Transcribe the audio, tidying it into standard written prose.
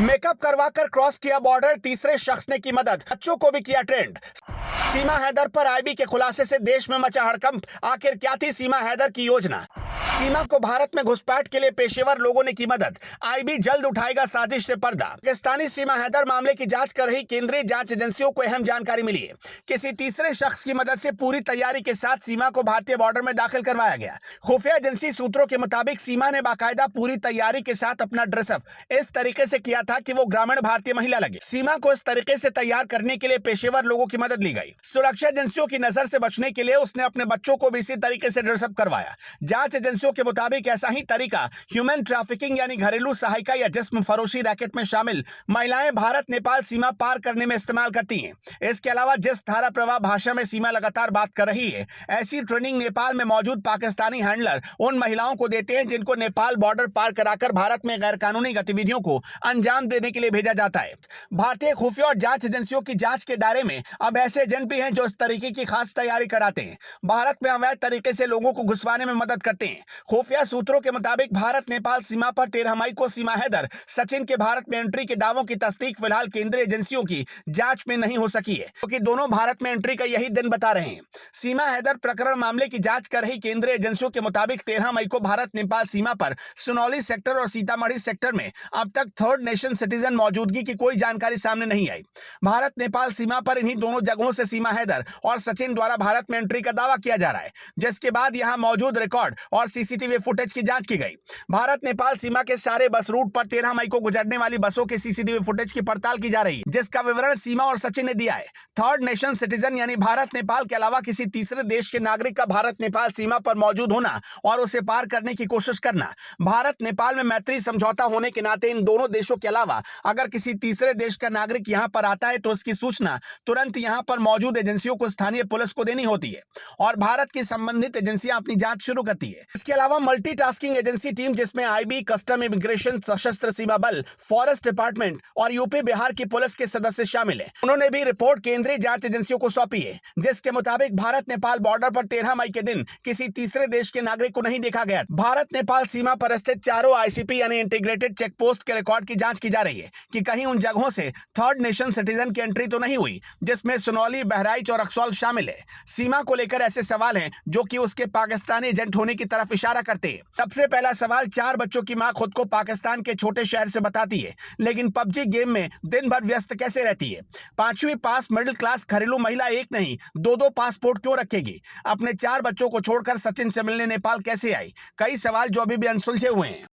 Makeup करवाकर cross किया border, तीसरे शख्स ने की मदद, बच्चों को भी किया ट्रेंड। सीमा हैदर पर आईबी के खुलासे से देश में मचा हड़कंप। आखिर क्या थी सीमा हैदर की योजना? सीमा को भारत में घुसपैठ के लिए पेशेवर लोगों ने की मदद। आईबी जल्द उठाएगा साजिश से पर्दा। पाकिस्तानी सीमा हैदर मामले की जांच कर रही केंद्रीय जांच एजेंसियों को अहम जानकारी मिली है। किसी तीसरे शख्स की मदद से पूरी तैयारी के साथ सीमा को भारतीय बॉर्डर में दाखिल करवाया गया। खुफिया एजेंसी सूत्रों के मुताबिक सीमा ने बाकायदा पूरी तैयारी के साथ अपना ड्रेसअप इस तरीके से किया था कि वो ग्रामीण भारतीय महिला लगे। सीमा को इस तरीके से तैयार करने के लिए पेशेवर लोगों की मदद ली गई। सुरक्षा एजेंसियों की नजर से बचने के लिए उसने अपने बच्चों को भी इसी तरीके से ड्रेसअप करवाया। जांच एजेंसियों के मुताबिक ऐसा ही तरीका ह्यूमन ट्रैफिकिंग यानी घरेलू सहायिका या जिस्म फरोशी रैकेट में शामिल महिलाएं भारत नेपाल सीमा पार करने में इस्तेमाल करती हैं। इसके अलावा जिस धारा प्रवाह भाषा में सीमा लगातार बात कर रही है, ऐसी ट्रेनिंग नेपाल में मौजूद पाकिस्तानी हैंडलर उन महिलाओं को देते हैं जिनको नेपाल बॉर्डर पार कराकर भारत में गैर कानूनी गतिविधियों को अंजाम देने के लिए भेजा जाता है। भारतीय खुफिया और जांच एजेंसियों की जांच के दायरे में अब ऐसे एजेंट भी हैं जो इस तरीके की खास तैयारी कराते हैं, भारत में अवैध तरीके से लोगों को घुसवाने में मदद करते हैं। खुफिया सूत्रों के मुताबिक भारत नेपाल सीमा पर 13 मई को सीमा हैदर सचिन के भारत में एंट्री के दावों की तस्दीक फिलहाल केंद्रीय एजेंसियों की जांच में नहीं हो सकी है, क्योंकि दोनों भारत में एंट्री का यही दिन बता रहे हैं। सीमा हैदर प्रकरण मामले की जांच कर रही केंद्रीय एजेंसियों के मुताबिक 13 मई को भारत नेपाल सीमा पर सुनौली सेक्टर और सीतामढ़ी सेक्टर में अब तक थर्ड नेशन सिटीजन मौजूदगी की कोई जानकारी सामने नहीं आई। भारत नेपाल सीमा पर इन्हीं दोनों जगहों से सीमा हैदर और सचिन द्वारा भारत में एंट्री का दावा किया जा रहा है, जिसके बाद यहां मौजूद रिकॉर्ड और सीसीटीवी फुटेज की जांच की गई। भारत नेपाल सीमा के सारे बस रूट पर 13 मई को गुजरने वाली बसों के सीसीटीवी फुटेज की पड़ताल की जा रही है, जिसका विवरण सीमा और सचिन ने दिया है। थर्ड नेशन सिटीजन यानी भारत नेपाल के अलावा किसी तीसरे देश के नागरिक का भारत नेपाल सीमा पर मौजूद होना और उसे पार करने की कोशिश करना। भारत नेपाल में मैत्री समझौता होने के नाते इन दोनों देशों के अलावा अगर किसी तीसरे देश का नागरिक यहां पर आता है तो उसकी सूचना तुरंत यहां पर मौजूद एजेंसियों को स्थानीय पुलिस को देनी होती है और भारत की संबंधित एजेंसियां अपनी जांच शुरू करती है। इसके अलावा मल्टीटास्किंग एजेंसी टीम जिसमें आईबी, कस्टम, इमिग्रेशन, सशस्त्र सीमा बल, फॉरेस्ट डिपार्टमेंट और यूपी बिहार की पुलिस के सदस्य शामिल हैं। उन्होंने भी रिपोर्ट केंद्रीय जांच एजेंसियों को सौंपी है, जिसके मुताबिक भारत नेपाल बॉर्डर पर 13 मई के दिन किसी तीसरे देश के नागरिक को नहीं देखा गया। भारत नेपाल सीमा पर स्थित चारों आईसीपी यानी इंटीग्रेटेड चेक पोस्ट के रिकॉर्ड की जांच की जा रही है कि कहीं उन जगहों से थर्ड नेशन सिटीजन की एंट्री तो नहीं हुई, जिसमें सुनौली, बहराइच और रक्सौल शामिल है। सीमा को लेकर ऐसे सवाल हैं जो कि उसके पाकिस्तानी एजेंट होने की तरफ इशारा करते हैं। सबसे पहला सवाल, 4 बच्चों की मां खुद को पाकिस्तान के छोटे शहर से बताती है, लेकिन पबजी गेम में दिन भर व्यस्त कैसे रहती है? 5वीं पास मिडिल क्लास घरेलू महिला एक नहीं 2-2 पासपोर्ट क्यों रखेगी? अपने 4 बच्चों को छोड़कर सचिन से मिलने नेपाल कैसे आई? कई सवाल जो अभी भी अनसुलझे हुए हैं।